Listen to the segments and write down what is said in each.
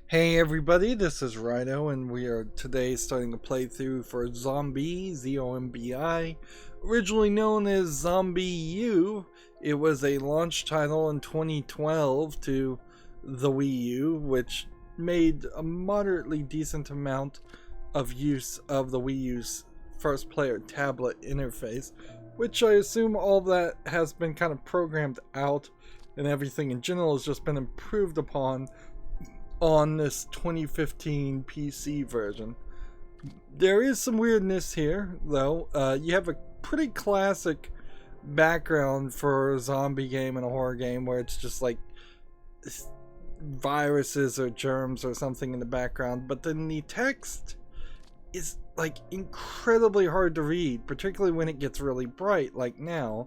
Hey everybody, this is Rydo, and we are today starting a playthrough for Zombi, Z-O-M-B-I, originally known as Zombie U. It was a launch title in 2012 to the Wii U, which made a moderately decent amount of use of the Wii U's first player tablet interface, which I assume all that has been kind of programmed out and everything in general has just been improved upon on this 2015 PC version. There is some weirdness here, though. You have a pretty classic background for a zombie game and a horror game where it's just like viruses or germs or something in the background, but then the text is like incredibly hard to read, particularly when it gets really bright, like now.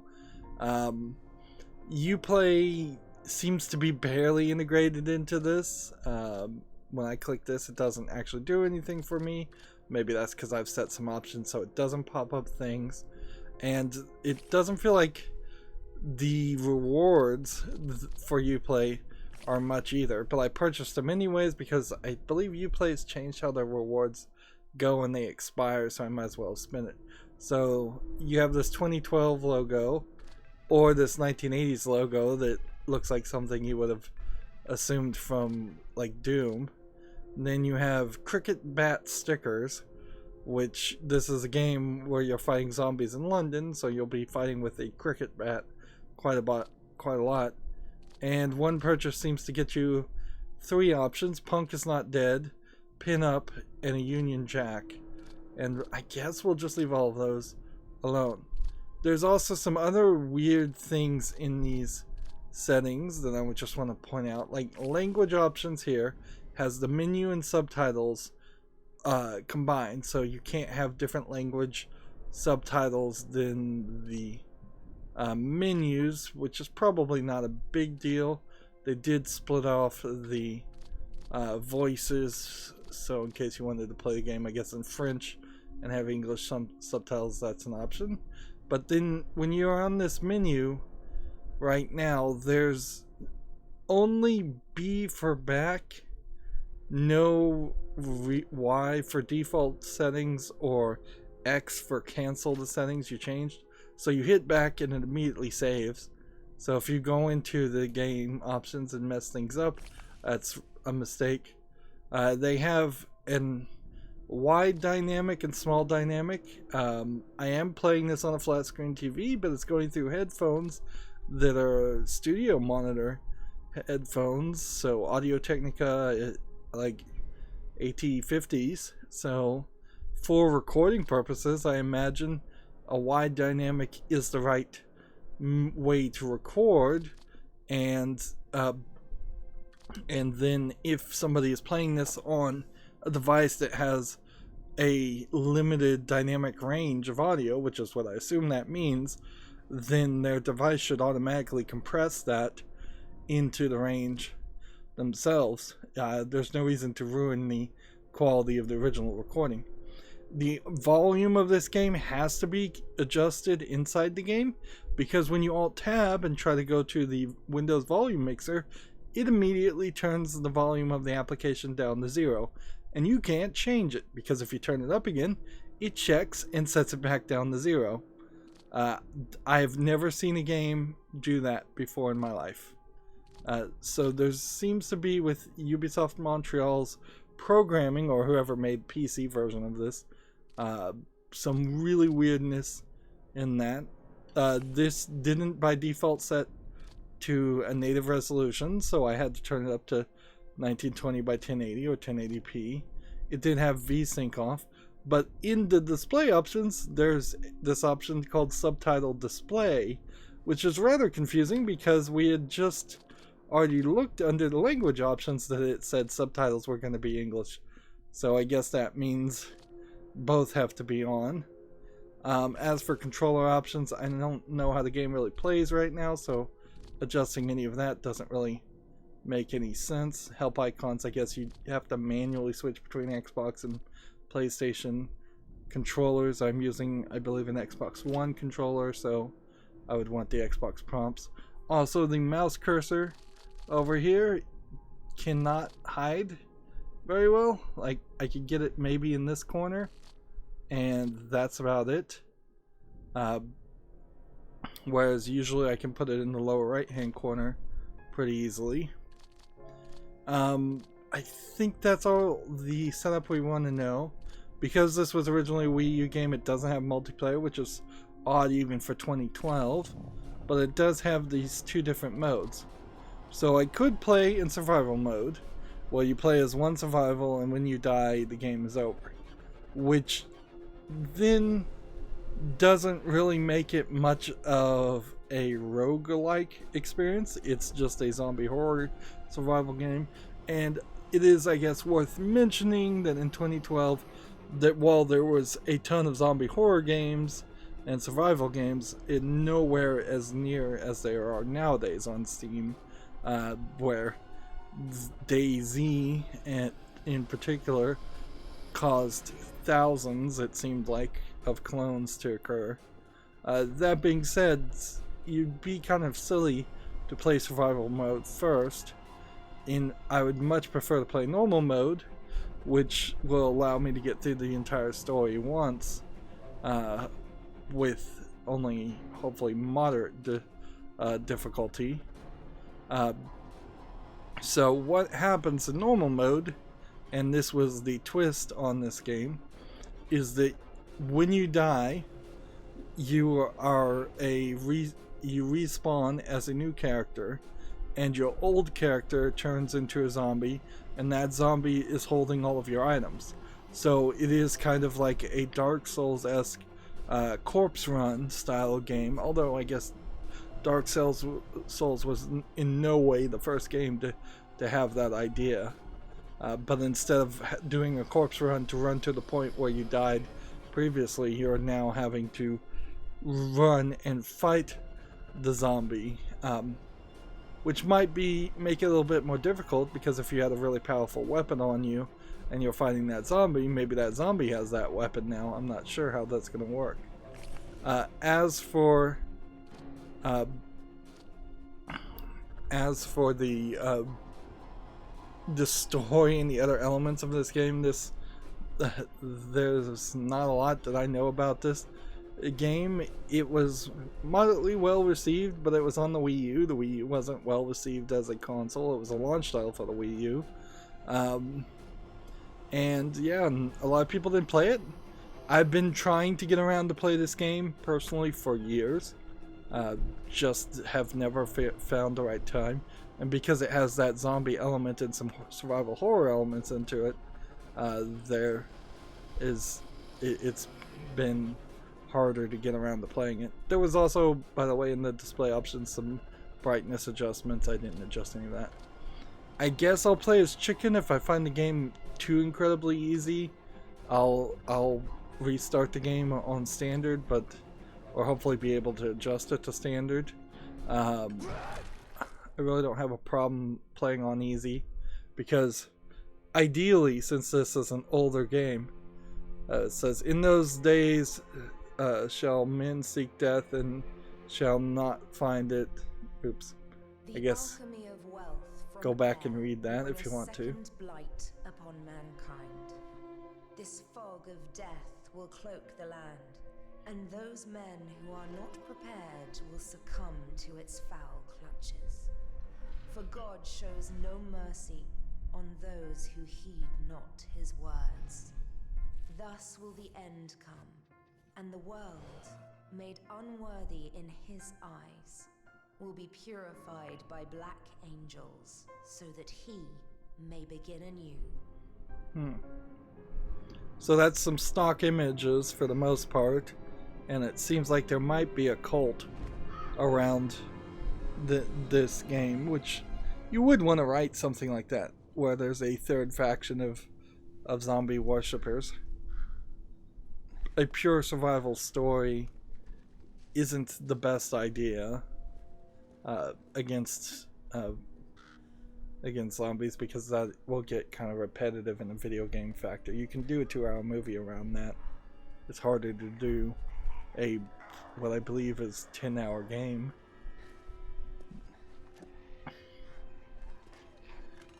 Uplay seems to be barely integrated into this. When I click this, it doesn't actually do anything for me. Maybe that's because I've set some options so it doesn't pop up things. And it doesn't feel like the rewards for Uplay are much either. But I purchased them anyways because I believe Uplay has changed how their rewards go when they expire, so I might as well spend it. So you have this 2012 logo or this 1980s logo that looks like something you would have assumed from like Doom. And then you have cricket bat stickers, which this is a game where you're fighting zombies in London, so you'll be fighting with a cricket bat quite a lot. And one purchase seems to get you 3 options: Punk is not dead, pin up, and a Union Jack. And I guess we'll just leave all of those alone. There's also some other weird things in these settings that I would just want to point out. Like language options here has the menu and subtitles combined, so you can't have different language subtitles than the menus, which is probably not a big deal. They did split off the voices, so in case you wanted to play the game, I guess in French and have English subtitles, that's an option. But then when you're on this menu right now, there's only B for back, no Y for default settings, or X for cancel the settings you changed. So you hit back and it immediately saves. So if you go into the game options and mess things up, that's a mistake. They have an wide dynamic and small dynamic. I am playing this on a flat screen TV, but it's going through headphones that are studio monitor headphones, so Audio Technica like AT50s. So for recording purposes, I imagine a wide dynamic is the right way to record. And then if somebody is playing this on a device that has a limited dynamic range of audio, which is what I assume that means, then their device should automatically compress that into the range themselves. There's no reason to ruin the quality of the original recording. The volume of this game has to be adjusted inside the game, because when you Alt-Tab and try to go to the Windows volume mixer, it immediately turns the volume of the application down to 0. And you can't change it, because if you turn it up again, it checks and sets it back down to 0. I've never seen a game do that before in my life. So there seems to be, with Ubisoft Montreal's programming, or whoever made PC version of this, some really weirdness in that. This didn't by default set to a native resolution, so I had to turn it up to 1920 by 1080 or 1080p. It did have VSync off, but in the display options, there's this option called subtitle display, which is rather confusing because we had just already looked under the language options that it said subtitles were going to be English. So I guess that means both have to be on. As for controller options, I don't know how the game really plays right now, so adjusting any of that doesn't really make any sense. Help icons, I guess you have to manually switch between Xbox and PlayStation controllers. I'm using, I believe, an Xbox One controller, so I would want the Xbox prompts. Also, the mouse cursor over here cannot hide very well. Like, I could get it maybe in this corner, and that's about it. Whereas usually I can put it in the lower right hand corner pretty easily. I think that's all the setup we want to know. Because this was originally a Wii U game, it doesn't have multiplayer, which is odd even for 2012. But it does have these two different modes. So I could play in survival mode, where you play as one survival and when you die the game is over. Which then doesn't really make it much of a roguelike experience. It's just a zombie horror survival game. And it is, I guess, worth mentioning that in 2012, that while there was a ton of zombie horror games and survival games, it nowhere as near as there are nowadays on Steam, where DayZ and in particular caused thousands, it seemed like, of clones to occur. That being said, you'd be kind of silly to play survival mode first. I would much prefer to play normal mode, which will allow me to get through the entire story once, with only hopefully moderate difficulty. So what happens in normal mode, and this was the twist on this game, is that when you die, you respawn as a new character, and your old character turns into a zombie, and that zombie is holding all of your items. So it is kind of like a Dark Souls-esque corpse run style game, although I guess Dark Souls was in no way the first game to have that idea. But instead of doing a corpse run to run to the point where you died previously, you're now having to run and fight the zombie, which might make it a little bit more difficult, because if you had a really powerful weapon on you and you're fighting that zombie, maybe that zombie has that weapon now. I'm not sure how that's going to work. As for the story and the other elements of this game, there's not a lot that I know about this game. It was moderately well received, but it was on the Wii U. The Wii U wasn't well received as a console. It was a launch title for the Wii U. And yeah, a lot of people didn't play it. I've been trying to get around to play this game personally for years. Just have never found the right time. And because it has that zombie element and some survival horror elements into it, it's been harder to get around to playing it. There was also, by the way, in the display options, some brightness adjustments. I didn't adjust any of that. I guess I'll play as Chicken. If I find the game too incredibly easy, I'll restart the game on standard, or hopefully be able to adjust it to standard. I really don't have a problem playing on easy, because ideally, since this is an older game, it says, in those days shall men seek death and shall not find it. Oops. I guess go back and read that if you want to. Blight upon mankind. This fog of death will cloak the land, and those men who are not prepared will succumb to its foul clutches. For God shows no mercy on those who heed not his words. Thus will the end come, and the world, made unworthy in his eyes, will be purified by black angels, so that he may begin anew. So that's some stock images for the most part, and it seems like there might be a cult around this game, which you would want to write something like that, where there's a third faction of zombie worshippers. A pure survival story isn't the best idea against zombies, because that will get kind of repetitive in a video game factor. You can do a 2-hour movie around that. It's harder to do what I believe is 10-hour game.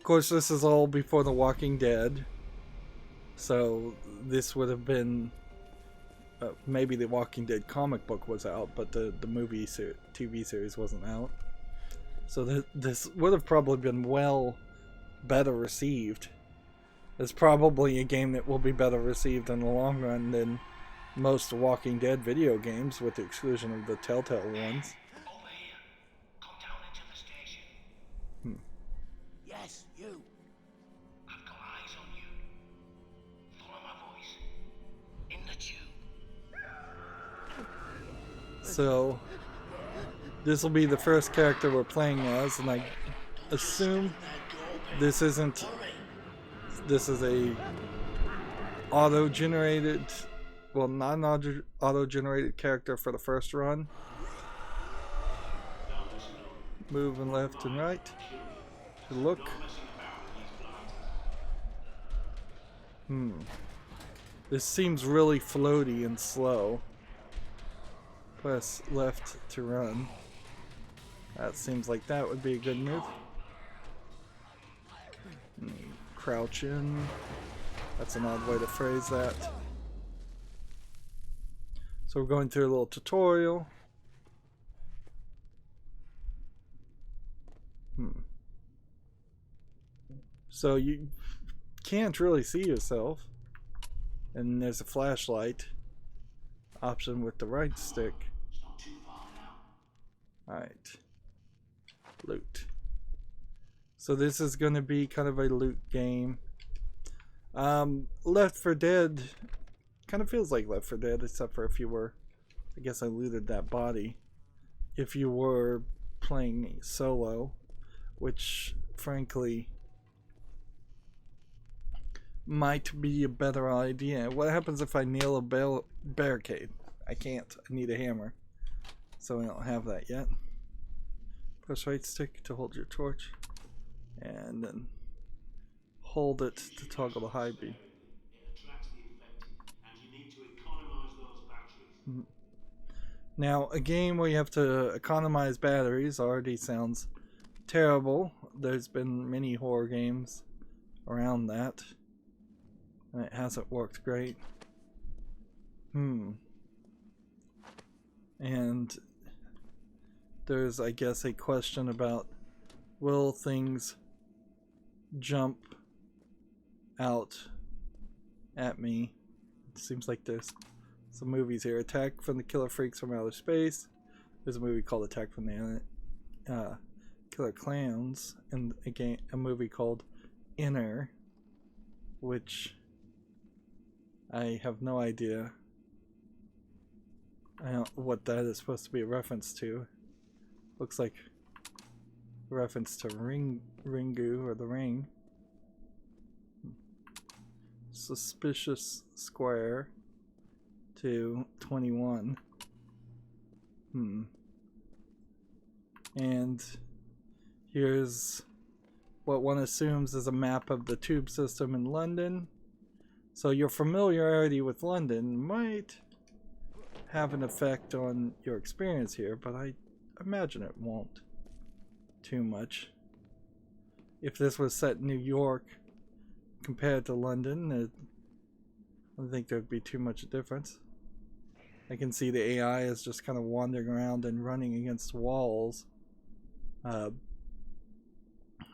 course, this is all before The Walking Dead, so this would have been maybe the Walking Dead comic book was out, but the movie TV series wasn't out. So this would have probably been better received. It's probably a game that will be better received in the long run than most Walking Dead video games, with the exclusion of the Telltale ones. Over here. Come down into the station. Yes, you. I've got eyes on you. Follow my voice. In the tube. So this will be the first character we're playing as, and I assume this is a auto-generated, well, not an auto-generated character for the first run. Moving left and right to look. This seems really floaty and slow. Press left to run. That seems like that would be a good move. Crouch in. That's an odd way to phrase that. So we're going through a little tutorial. So you can't really see yourself. And there's a flashlight option with the right stick. Alright. Loot. So this is going to be kind of a loot game. Left 4 Dead kind of feels like Left 4 Dead, except for if you were, I guess I looted that body, if you were playing solo, which frankly might be a better idea. What happens if I nail a barricade? I can't. I need a hammer. So I don't have that yet. Press right stick to hold your torch, and then hold it to toggle the high beam. Now, a game where you have to economize batteries already sounds terrible. There's been many horror games around that, and it hasn't worked great. And there's, I guess, a question about, will things jump out at me? It seems like there's some movies here. Attack from the Killer Freaks from Outer Space. There's a movie called Attack from the Killer Clowns, and a movie called Inner, which I have no idea what that is supposed to be a reference to. Looks like a reference to Ringu, or The Ring. Suspicious Square to 21. And here's what one assumes is a map of the tube system in London. So your familiarity with London might have an effect on your experience here, but I imagine it won't too much. If this was set in New York compared to London, I don't think there'd be too much difference. I can see the AI is just kind of wandering around and running against walls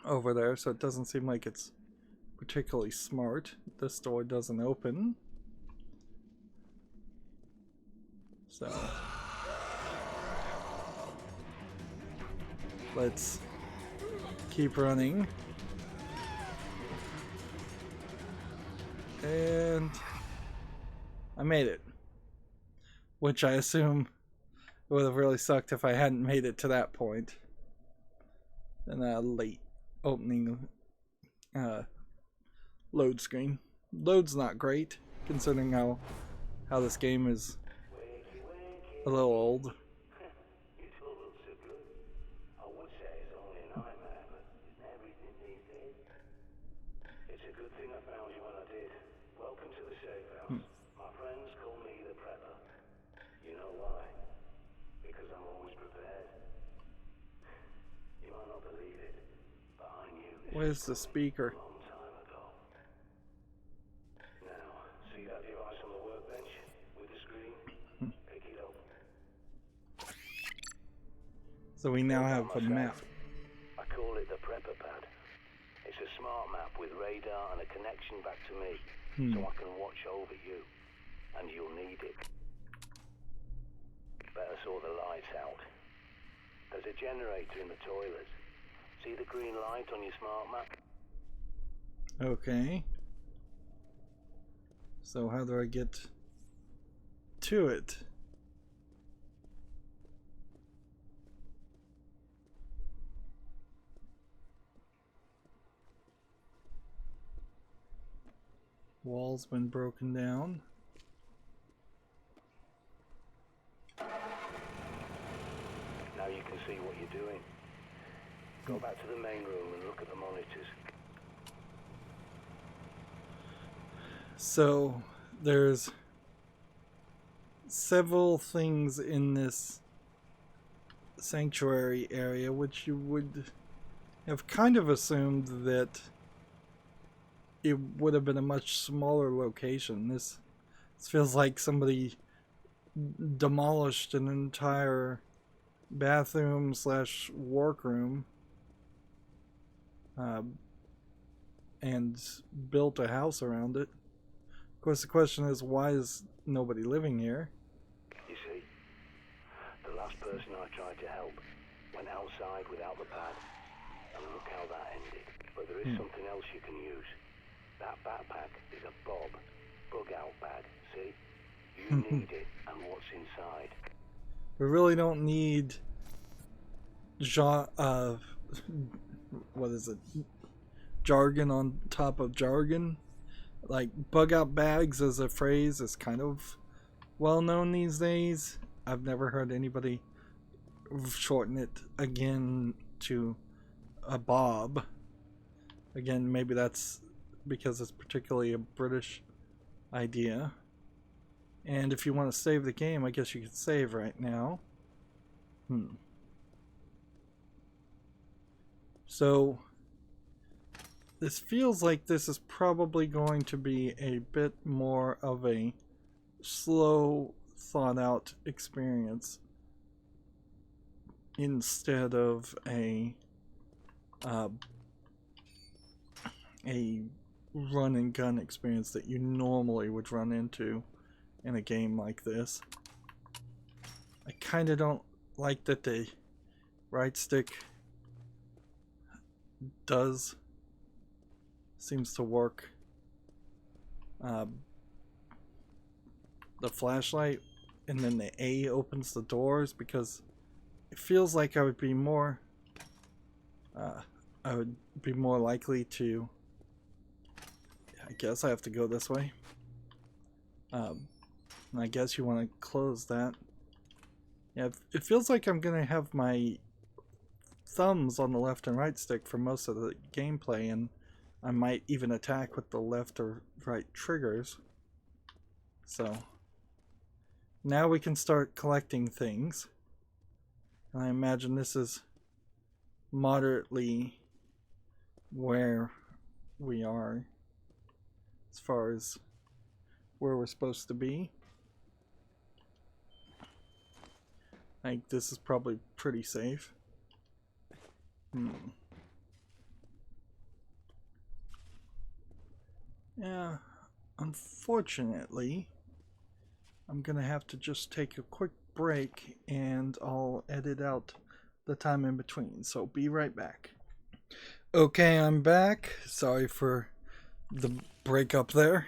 over there, so it doesn't seem like it's particularly smart. This door doesn't open. So let's keep running. And I made it. Which I assume would have really sucked if I hadn't made it to that point. And a late opening load screen. Load's not great, considering how this game is a little old. Believe it, but I knew Where's the speaker? Now, see that device on the workbench with the screen? Pick it up. So we now have a map. I call it the prepper pad. It's a smart map with radar and a connection back to me, so I can watch over you. And you'll need it. Better sort the lights out. There's a generator in the toilets. See the green light on your smart map? Okay. So how do I get to it? Wall's been broken down. Now you can see what you're doing. Go back to the main room and look at the monitors. So there's several things in this sanctuary area which you would have kind of assumed that it would have been a much smaller location. This feels like somebody demolished an entire bathroom slash workroom and built a house around it. Of course, the question is, why is nobody living here? You see, the last person I tried to help went outside without the pad, and look how that ended. But there is something else you can use. That backpack is a bug out bag, see? You need it, and what's inside. We really don't need what is it? Jargon on top of jargon. Like, bug out bags as a phrase is kind of well known these days. I've never heard anybody shorten it again to a bob. Again, maybe that's because it's particularly a British idea. And if you want to save the game, I guess you could save right now. So this feels like this is probably going to be a bit more of a slow, thought out experience instead of a run and gun experience that you normally would run into in a game like this. I kind of don't like that the right stick seems to work the flashlight, and then the A opens the doors, because it feels like I would be more likely to, I guess I have to go this way. And I guess you want to close that. Yeah, it feels like I'm gonna have my thumbs on the left and right stick for most of the gameplay, and I might even attack with the left or right triggers. So now we can start collecting things. And I imagine this is moderately where we are as far as where we're supposed to be. I think this is probably pretty safe. Yeah, unfortunately, I'm gonna have to just take a quick break, and I'll edit out the time in between, so be right back. Okay, I'm back. Sorry for the breakup there.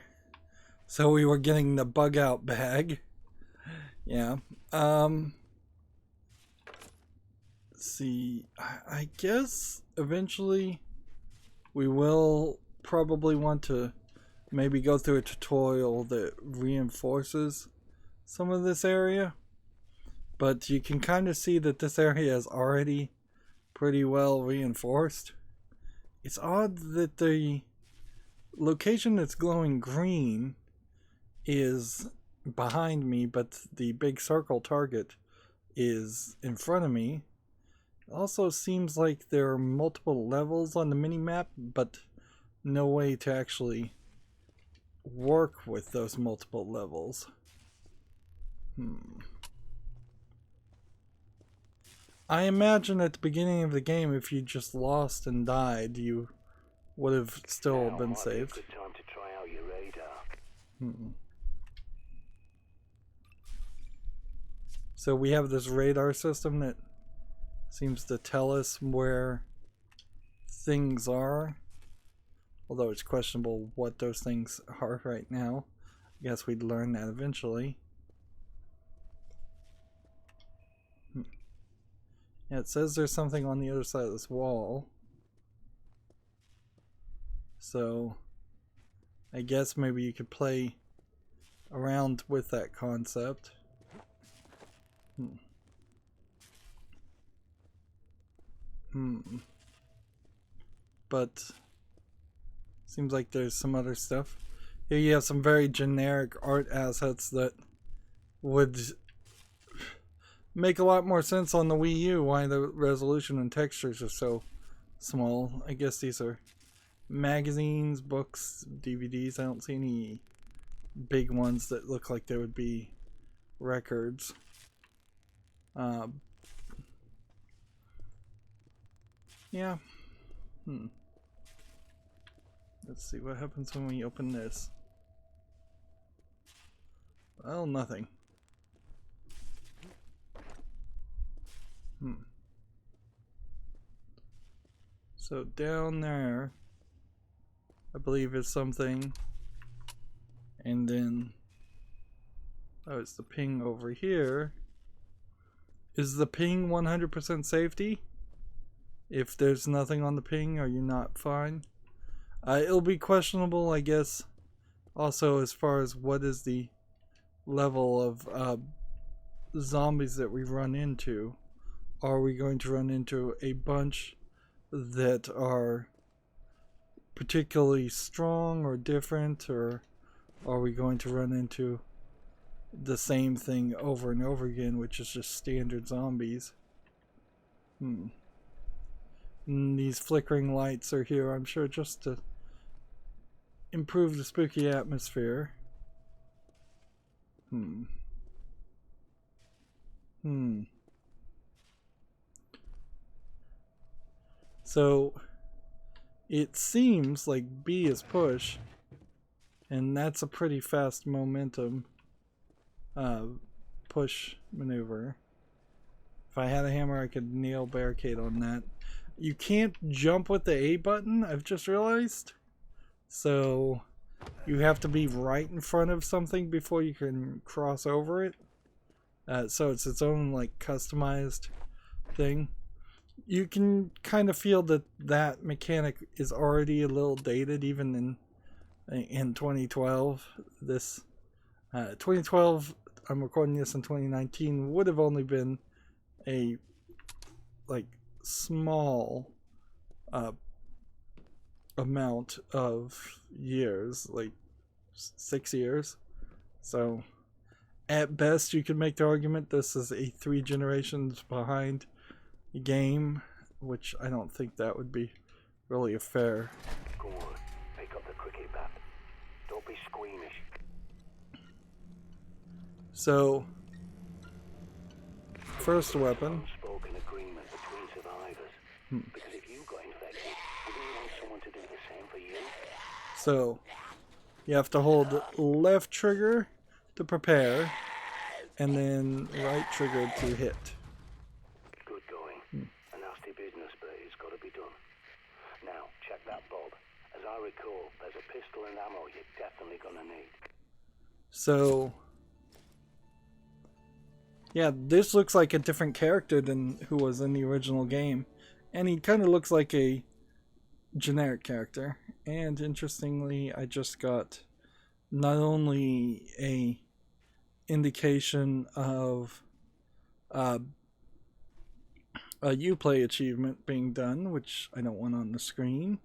So we were getting the bug out bag. Yeah. See, I guess eventually we will probably want to maybe go through a tutorial that reinforces some of this area, but you can kind of see that this area is already pretty well reinforced. It's odd that the location that's glowing green is behind me, but the big circle target is in front of me. Also seems like there are multiple levels on the mini-map, but no way to actually work with those multiple levels. I imagine at the beginning of the game, if you just lost and died, you would have still been saved. Good time to try out your radar. So we have this radar system that seems to tell us where things are, although it's questionable what those things are right now. I guess we'd learn that eventually. Yeah, it says there's something on the other side of this wall. So I guess maybe you could play around with that concept. But seems like there's some other stuff. Here you have some very generic art assets that would make a lot more sense on the Wii U, why the resolution and textures are so small. I guess these are magazines, books, DVDs. I don't see any big ones that look like they would be records. Yeah. Let's see what happens when we open this. Well, nothing. So down there, I believe is something, and then oh, it's the ping over here. Is the ping 100% safety? If there's nothing on the ping, are you not fine? It'll be questionable, I guess, also as far as what is the level of zombies that we run into. Are we going to run into a bunch that are particularly strong or different, or are we going to run into the same thing over and over again, which is just standard zombies? And these flickering lights are here, I'm sure, just to improve the spooky atmosphere. So it seems like B is push, and that's a pretty fast momentum push maneuver. If I had a hammer, I could nail barricade on that. You can't jump with the A button, I've just realized. So you have to be right in front of something before you can cross over it. So it's its own like customized thing. You can kind of feel that that mechanic is already a little dated, even in 2012. This 2012, I'm recording this in 2019, would have only been a like small amount of years, like 6 years. So at best you could make the argument this is a 3 generations behind game, which I don't think that would be really a fair. Go on, pick up the cricket bat. Don't be squeamish. So first weapon. Unspoken agreement between survivors. Because if you got infected, wouldn't you want someone to do the same for you? So you have to hold left trigger to prepare, and then right trigger to hit. Good going. A nasty business, but it's got to be done. Now, check that, Bob. As I recall, there's a pistol and ammo you're definitely gonna need. So yeah, this looks like a different character than who was in the original game, and he kind of looks like a generic character. And interestingly, I just got not only a indication of a Uplay achievement being done, which I don't want on the screen,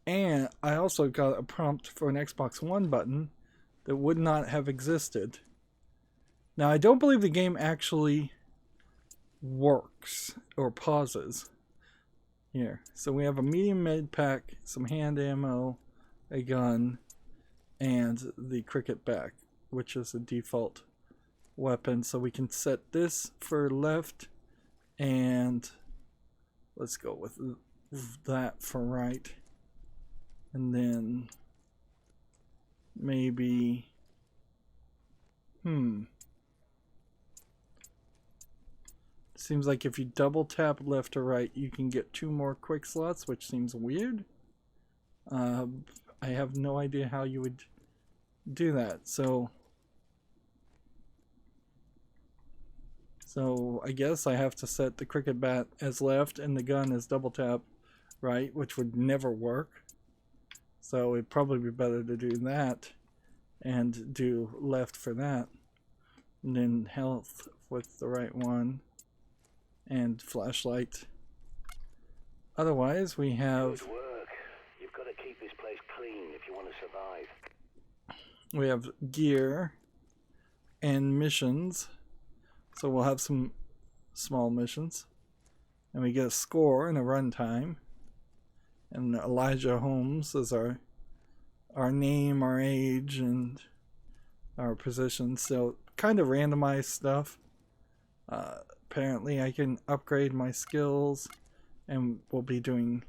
and I also got a prompt for an Xbox One button that would not have existed. Now, I don't believe the game actually works or pauses. Here, so we have a medium med pack, some hand ammo, a gun, and the cricket back, which is the default weapon. So we can set this for left, and let's go with that for right, and then maybe seems like if you double tap left or right, you can get 2 more quick slots, which seems weird. I have no idea how you would do that. So I guess I have to set the cricket bat as left and the gun as double tap right, which would never work. So it'd probably be better to do that and do left for that. And then health with the right one. And flashlight. Otherwise, we have. Good work. You've got to keep this place clean if you want to survive. We have gear and missions. So we'll have some small missions. And we get a score and a runtime. And Elijah Holmes is our name, our age, and our position. So kind of randomized stuff. Apparently I can upgrade my skills, and we'll be doing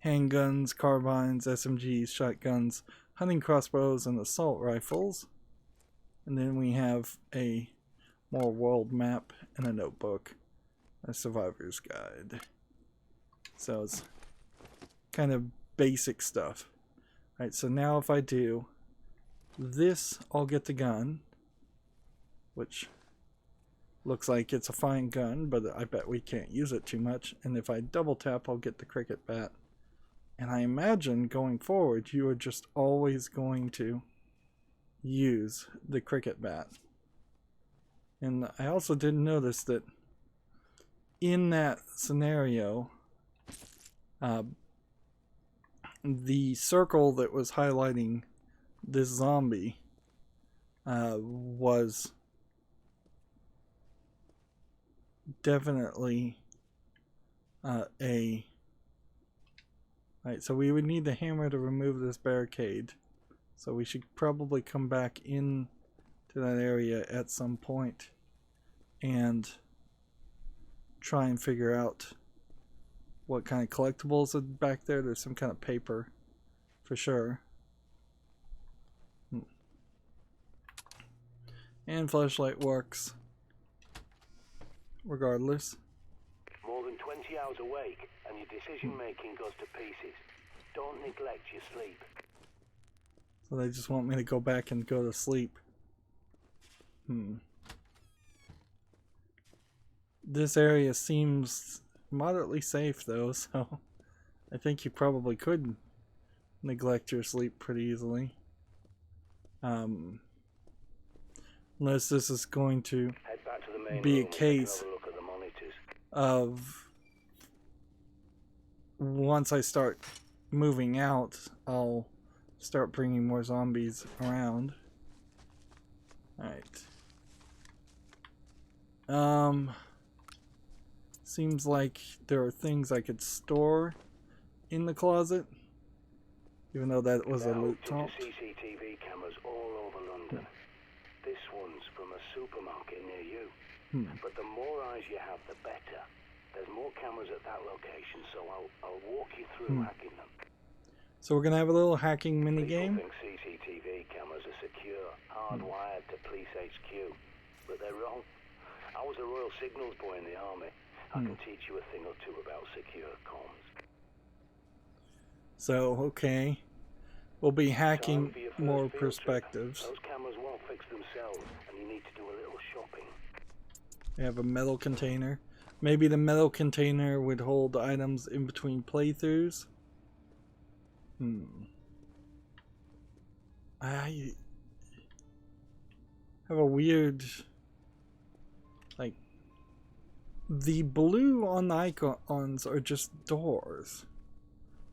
handguns, carbines, SMGs, shotguns, hunting crossbows, and assault rifles. And then we have a more world map and a notebook, a survivor's guide. So it's kind of basic stuff. Alright, so now if I do this, I'll get the gun, which looks like it's a fine gun, but I bet we can't use it too much. And if I double tap, I'll get the cricket bat. And I imagine going forward, you are just always going to use the cricket bat. And I also did notice that in that scenario, the circle that was highlighting this zombie was definitely Alright, so we would need the hammer to remove this barricade. So we should probably come back in to that area at some point and try and figure out what kind of collectibles are back there. There's some kind of paper for sure. And flashlight works regardless. More than 20 hours awake and your decision making goes to pieces. Don't neglect your sleep. So they just want me to go back and go to sleep. This area seems moderately safe though, so I think you probably could neglect your sleep pretty easily. Unless this is going to be a case of once I start moving out, I'll start bringing more zombies around. Alright. Seems like there are things I could store in the closet, even though that was a loot top. CCTV cameras all over London. This one's from a supermarket near you. But the more eyes you have, the better. There's more cameras at that location, so I'll walk you through hacking them. So we're gonna have a little hacking mini game. People think CCTV cameras are secure, hardwired to police HQ, but they're wrong. I was a Royal Signals boy in the army. I can teach you a thing or two about secure comms. So, okay. We'll be hacking more perspectives. Those cameras won't fix themselves, and you need to do a little shopping. We have a metal container. Maybe the metal container would hold items in between playthroughs. I have a weird, like, the blue on the icons are just doors,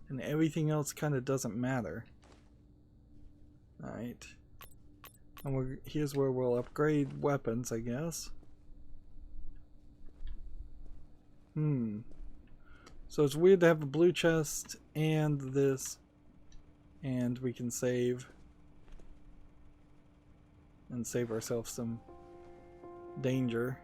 and everything else kind of doesn't matter. Alright, and here's where we'll upgrade weapons, I guess. So it's weird to have a blue chest and this, and we can save and save ourselves some danger.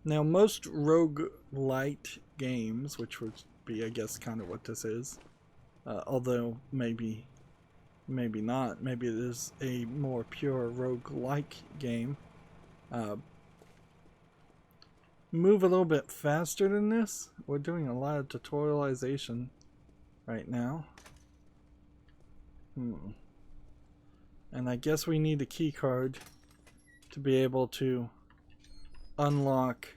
Now most roguelite games, which would be I guess kind of what this is, although maybe not, maybe it is a more pure roguelike game, move a little bit faster than this. We're doing a lot of tutorialization right now. And I guess we need a key card to be able to unlock.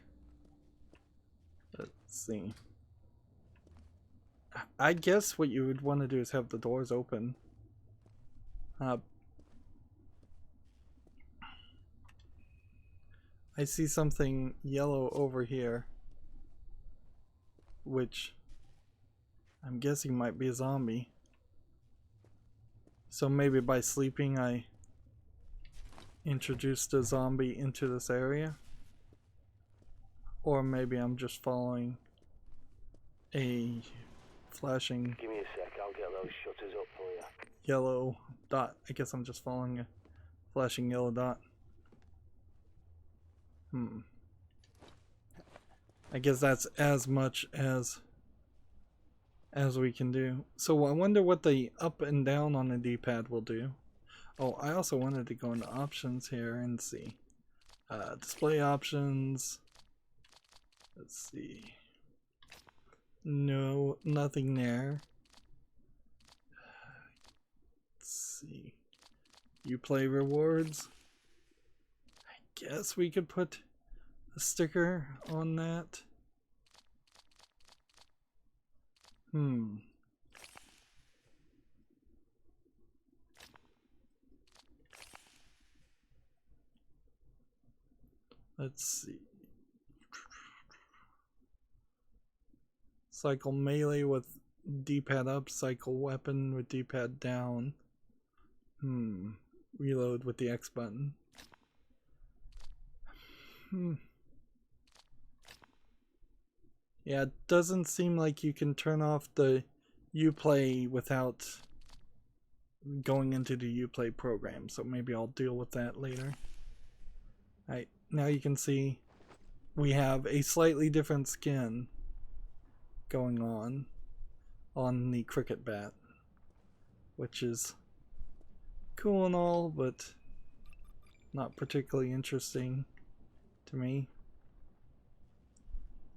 Let's see. I guess what you would want to do is have the doors open. I see something yellow over here, which I'm guessing might be a zombie. So maybe by sleeping I introduced a zombie into this area. Or maybe I'm just following a flashing... Give me a sec, I'll get those shutters up for you. Yellow dot. I guess I'm just following a flashing yellow dot. I guess that's as much as we can do. So I wonder what the up and down on the D-pad will do. Oh, I also wanted to go into options here and see. Display options. Let's see. No, nothing there. Let's see. You play rewards. I guess we could put a sticker on that. Let's see. Cycle melee with D-pad up, cycle weapon with D-pad down. Reload with the X button. Yeah, it doesn't seem like you can turn off the Uplay without going into the Uplay program, so maybe I'll deal with that later. Alright, now you can see we have a slightly different skin going on the cricket bat, which is cool and all, but not particularly interesting to me.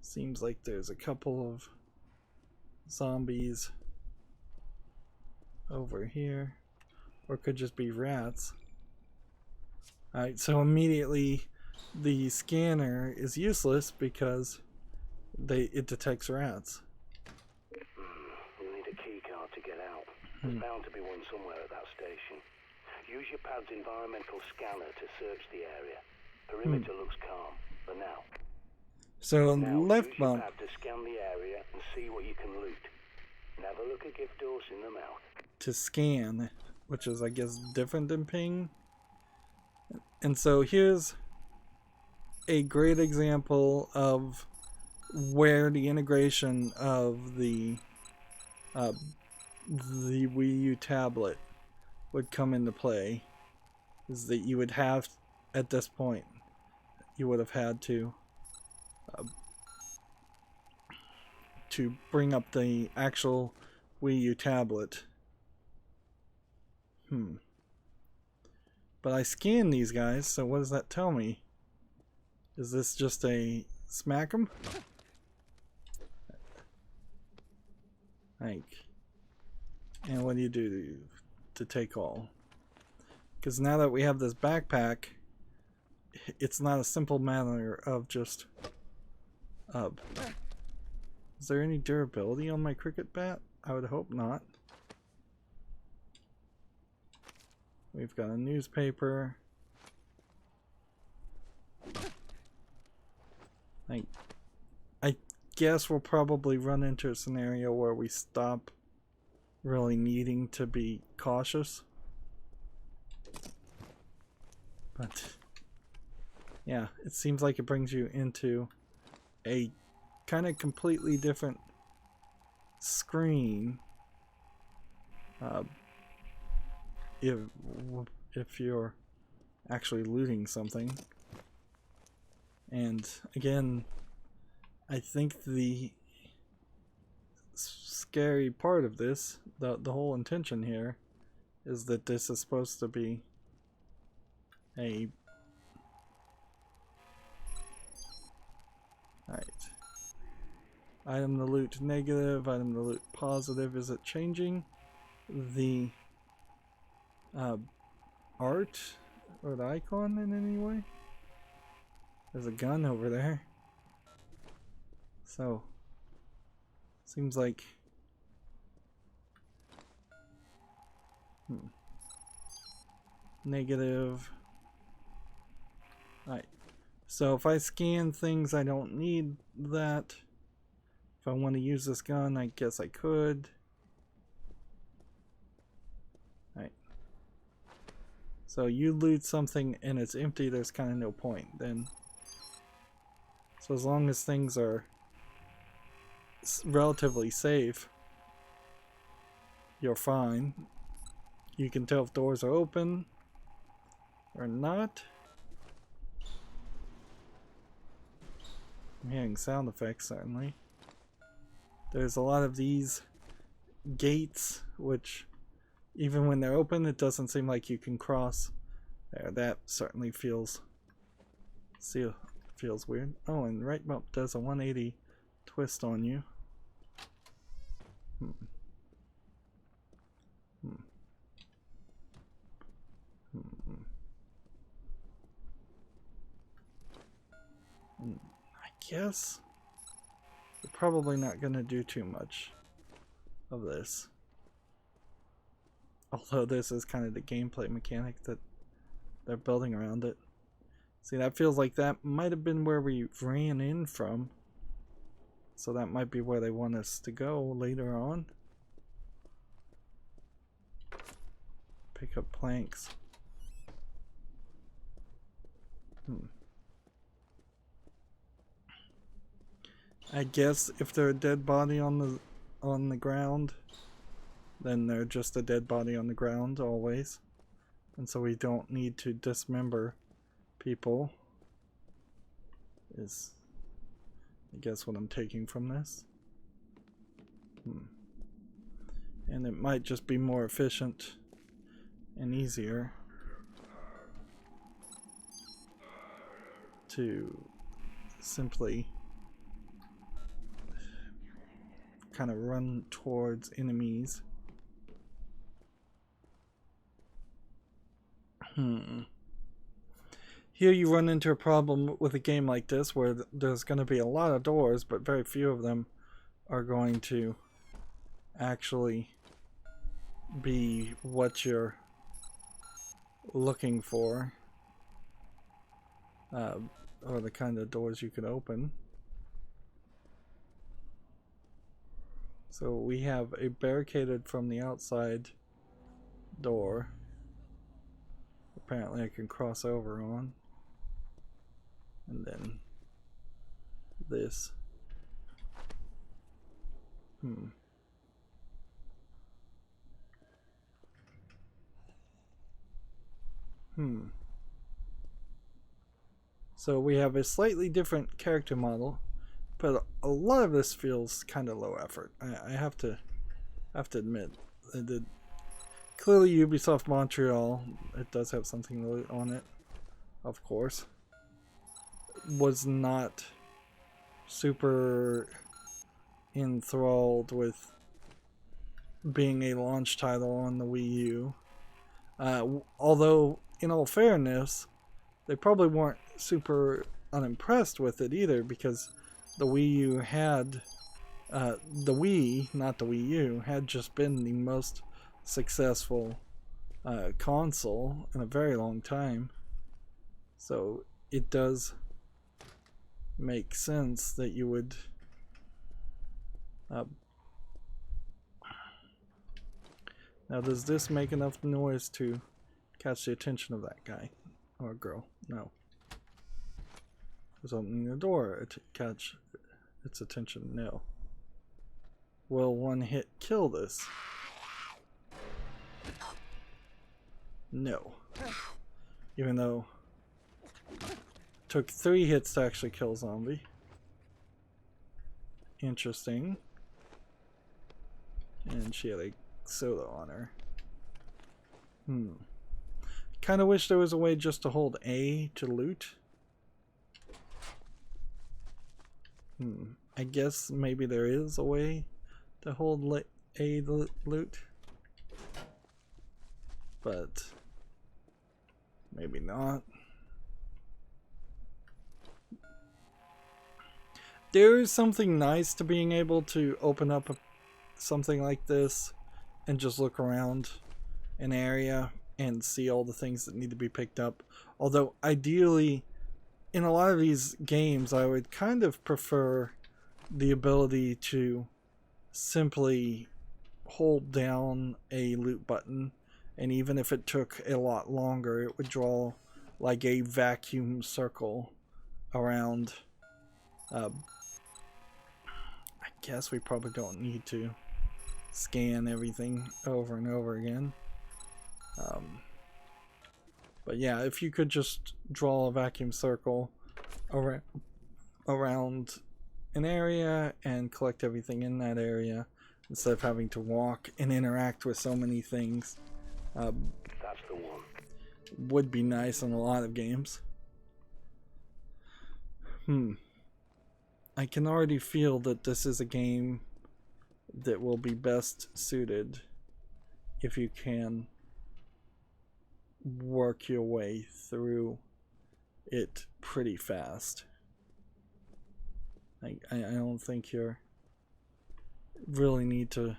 Seems like there's a couple of zombies over here, or it could just be rats. Alright, so immediately the scanner is useless because it detects rats. You'll need a key card to get out. There's bound to be one somewhere at that station. Use your pad's environmental scanner to search the area. Perimeter looks calm for now. So on the Now, left use your bump pad to scan the area and see what you can loot. Never look a gift horse in the mouth. to scan, which is I guess different than ping. And so here's a great example of where the integration of the Wii U tablet would come into play. Is that you would have, at this point, you would have had to bring up the actual Wii U tablet. But I scanned these guys, so what does that tell me? Is this just a smack 'em? Like, and what do you do to take all? Because now that we have this backpack, it's not a simple matter of just is there any durability on my cricket bat? I would hope not. We've got a newspaper. I guess we'll probably run into a scenario where we stop really needing to be cautious. But yeah, it seems like it brings you into a kind of completely different screen if you're actually looting something. And again, I think the scary part of this, the whole intention here, is that this is supposed to be a... Alright. Item to loot negative, item to loot positive. Is it changing the art or the icon in any way? There's a gun over there. So, seems like... Negative. Alright. So if I scan things, I don't need that. If I want to use this gun, I guess I could. Alright. So you loot something and it's empty, there's kind of no point then. So as long as things are relatively safe, you're fine. You can tell if doors are open or not. I'm hearing sound effects, certainly. There's a lot of these gates, which even when they're open, it doesn't seem like you can cross there. That certainly feels weird. Oh, and right bump does a 180 twist on you. I guess we're probably not going to do too much of this. Although this is kind of the gameplay mechanic that they're building around it. See, that feels like that might have been where we ran in from. So that might be where they want us to go later on. Pick up planks. I guess if they're a dead body on the ground, then they're just a dead body on the ground always. And so we don't need to dismember people, is I guess what I'm taking from this. And it might just be more efficient and easier to simply kind of run towards enemies. Here you run into a problem with a game like this where there's going to be a lot of doors, but very few of them are going to actually be what you're looking for, or the kind of doors you could open. So we have a barricaded from the outside door. Apparently I can cross over on. And then this. So we have a slightly different character model, but a lot of this feels kind of low effort. I have to admit, clearly Ubisoft Montreal, it does have something on it, of course, was not super enthralled with being a launch title on the Wii U. Although, in all fairness, they probably weren't super unimpressed with it either, because the Wii U had, the Wii, not the Wii U, had just been the most successful console in a very long time. So it does make sense that you would now does this make enough noise to catch the attention of that guy? Or girl. No. Was opening the door to catch its attention. No. Will one hit kill this? No. Even though it took 3 hits to actually kill Zombie. Interesting. And she had a soda on her. Kind of wish there was a way just to hold A to loot. I guess maybe there is a way to hold A to loot. But maybe not. There is something nice to being able to open up something like this and just look around an area and see all the things that need to be picked up. Although ideally, in a lot of these games, I would kind of prefer the ability to simply hold down a loot button, and even if it took a lot longer, it would draw like a vacuum circle around. I guess we probably don't need to scan everything over and over again. But yeah, if you could just draw a vacuum circle around an area and collect everything in that area instead of having to walk and interact with so many things, That's the one. would be nice in a lot of games. I can already feel that this is a game that will be best suited if you can work your way through it pretty fast. I don't think you really need to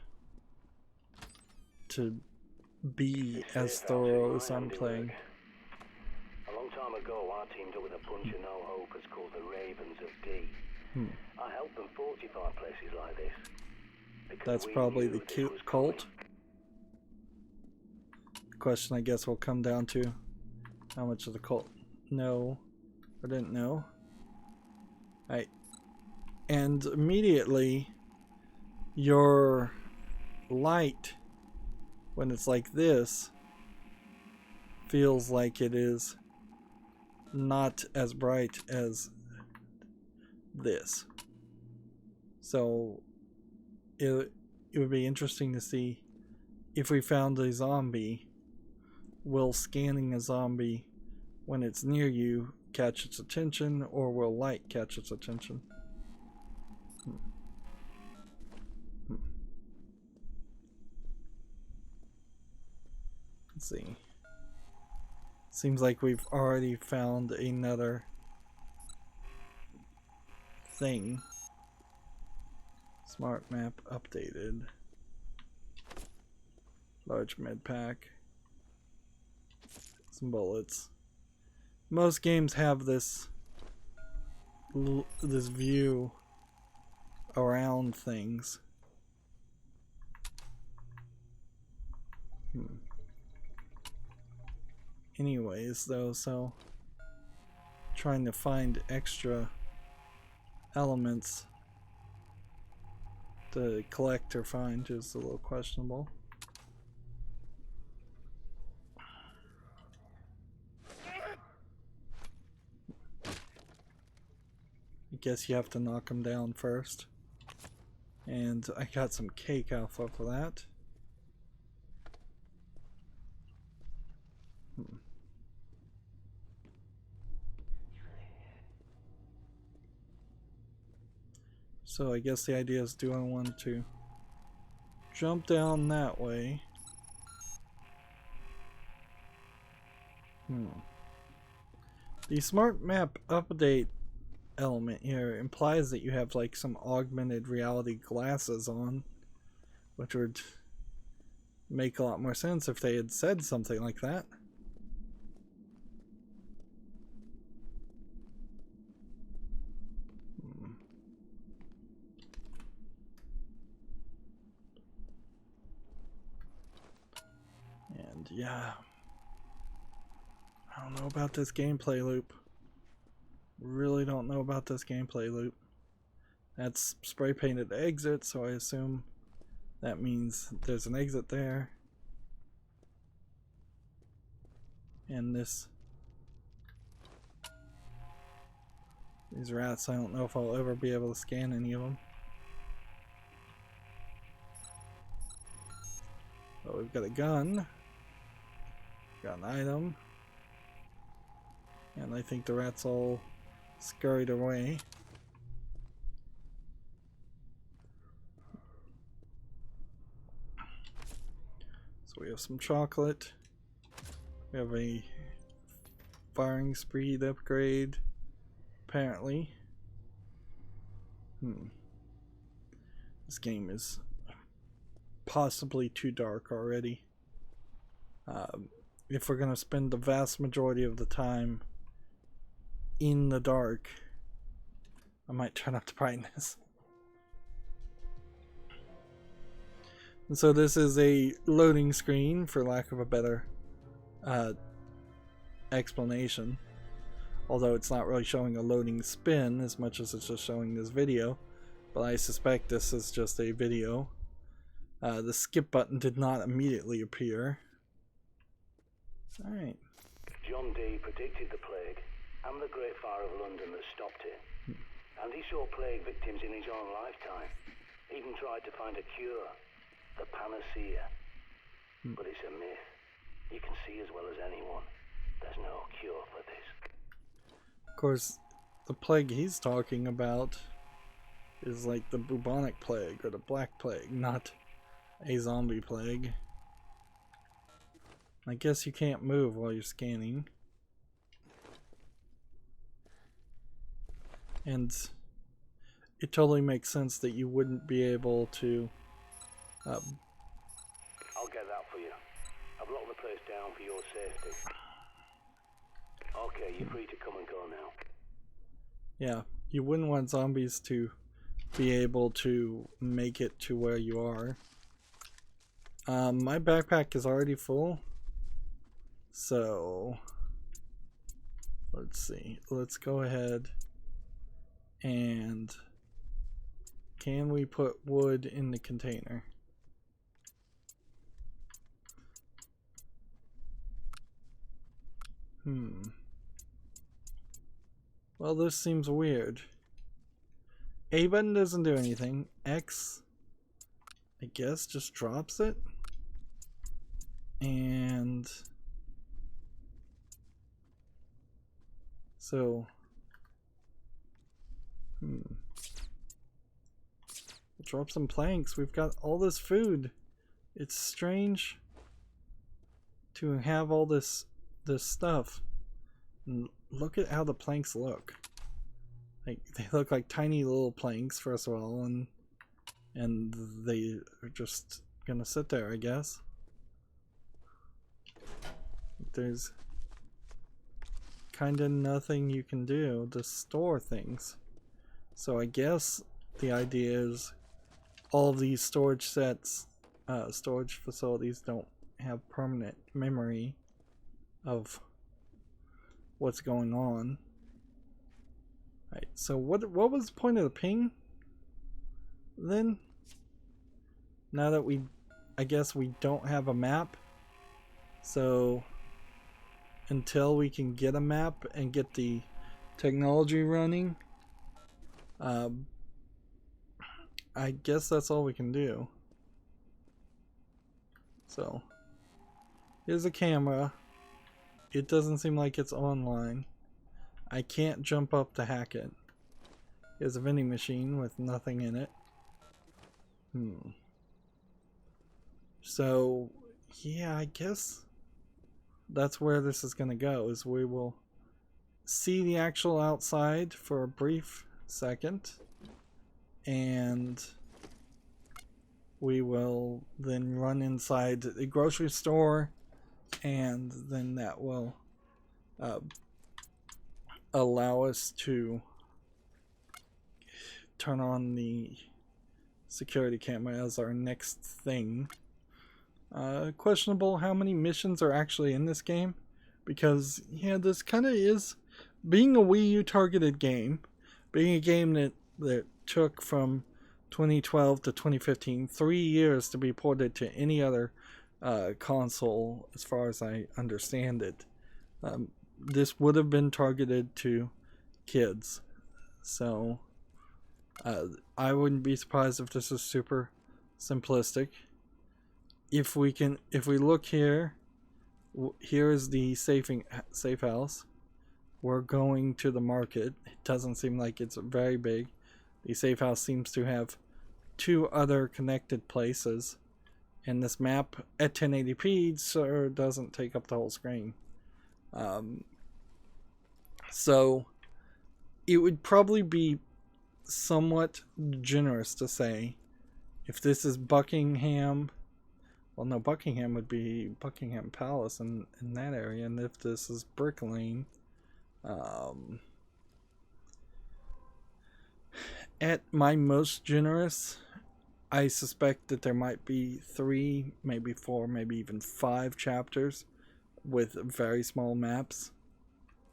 be as thorough as I'm playing. A long time ago, I teamed up with a bunch of no-hopers called the Ravens of D. I helped them fortify places like this. That's probably the cute cult. The question, I guess, will come down to how much of the cult know or didn't know. Right. And immediately, your light, when it's like this, feels like it is not as bright as this. So it would be interesting to see if we found a zombie, will scanning a zombie when it's near you catch its attention, or will light catch its attention? Let's see. Seems like we've already found another thing. Smart map updated. Large med pack. Some bullets. Most games have this view around things. Anyways, though, so trying to find extra elements to collect or find is a little questionable. I guess you have to knock them down first. And I got some cake alpha for that. So I guess the idea is, do I want to jump down that way? The smart map update element here implies that you have like some augmented reality glasses on, which would make a lot more sense if they had said something like that. And yeah, don't know about this gameplay loop. Really don't know about this gameplay loop. That's spray painted exit, so I assume that means there's an exit there. And these rats, I don't know if I'll ever be able to scan any of them. But we've got a gun. Got an item. And I think the rats all scurried away. So we have some chocolate. We have a firing speed upgrade, apparently. This game is possibly too dark already. If we're gonna spend the vast majority of the time in the dark, I might turn up the brightness. And so this is a loading screen, for lack of a better explanation, although it's not really showing a loading spin as much as it's just showing this video, but I suspect this is just a video. The skip button did not immediately appear. Alright. John Dee predicted the plague and the Great Fire of London that stopped it. And he saw plague victims in his own lifetime. Even tried to find a cure, the panacea. But it's a myth. You can see as well as anyone, there's no cure for this. Of course, the plague he's talking about is like the bubonic plague or the black plague, not a zombie plague. I guess you can't move while you're scanning. And it totally makes sense that you wouldn't be able to... I'll get that for you. I've locked the place down for your safety. Okay, you're free to come and go now. Yeah, you wouldn't want zombies to be able to make it to where you are. My backpack is already full. So, let's see. Let's go ahead and can we put wood in the container? Well, this seems weird. A button doesn't do anything. X, I guess, just drops it. And so, drop some planks. We've got all this food. It's strange to have all this stuff. And look at how the planks look. Like, they look like tiny little planks, first of all, and they are just gonna sit there, I guess. There's kind of nothing you can do to store things. So I guess the idea is all of these storage sets, storage facilities don't have permanent memory of what's going on. Right, so what was the point of the ping then? Now that I guess we don't have a map, so until we can get a map and get the technology running, I guess that's all we can do. So here's a camera. It doesn't seem like it's online. I can't jump up to hack it. Here's a vending machine with nothing in it. So yeah, I guess that's where this is gonna go, is we will see the actual outside for a brief second, and we will then run inside the grocery store, and then that will allow us to turn on the security camera as our next thing. Questionable how many missions are actually in this game. because yeah, this kind of is, being a Wii U targeted game, being a game that took from 2012 to 2015, 3 years to be ported to any other console, as far as I understand it. This would have been targeted to kids, so I wouldn't be surprised if this is super simplistic. If we look here, here is the safe house. We're going to the market. It doesn't seem like it's very big. The safe house seems to have 2 other connected places, and this map at 1080p sure doesn't take up the whole screen. So it would probably be somewhat generous to say, if this is Buckingham, well, no, Buckingham would be Buckingham Palace in that area, and if this is Brick Lane, at my most generous, I suspect that there might be 3, maybe 4, maybe even 5 chapters with very small maps.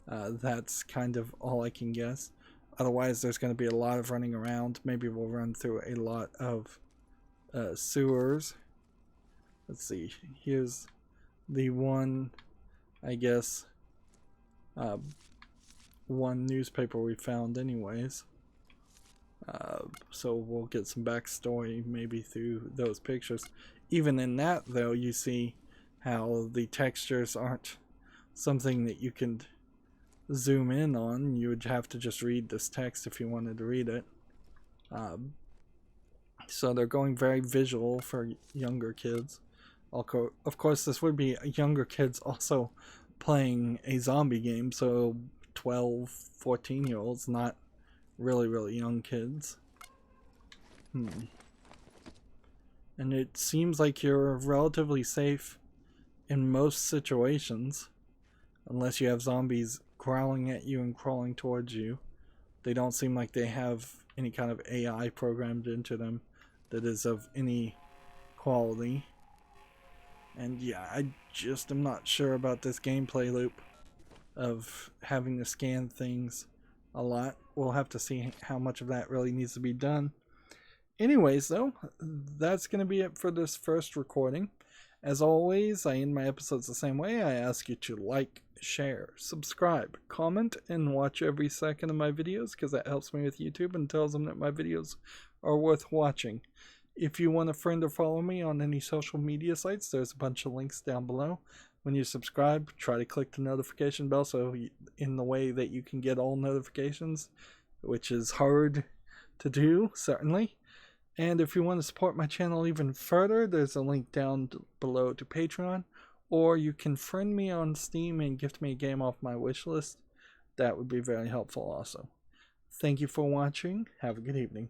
That's kind of all I can guess. Otherwise, there's going to be a lot of running around. Maybe we'll run through a lot of sewers. Let's see. Here's the one, I guess, one newspaper we found anyways. So we'll get some backstory maybe through those pictures. Even in that, though, you see how the textures aren't something that you can zoom in on. You would have to just read this text if you wanted to read it. So they're going very visual for younger kids. Of course, this would be younger kids also playing a zombie game, so 12, 14-year-olds, not really young kids. And it seems like you're relatively safe in most situations, unless you have zombies growling at you and crawling towards you. They don't seem like they have any kind of AI programmed into them that is of any quality. And yeah, I just am not sure about this gameplay loop of having to scan things a lot. We'll have to see how much of that really needs to be done. Anyways, though, that's going to be it for this first recording. As always, I end my episodes the same way. I ask you to like, share, subscribe, comment, and watch every second of my videos, because that helps me with YouTube and tells them that my videos are worth watching. If you want to friend or follow me on any social media sites, there's a bunch of links down below. When you subscribe, try to click the notification bell so in the way that you can get all notifications, which is hard to do, certainly. And if you want to support my channel even further, there's a link down below to Patreon, or you can friend me on Steam and gift me a game off my wishlist. That would be very helpful also. Thank you for watching. Have a good evening.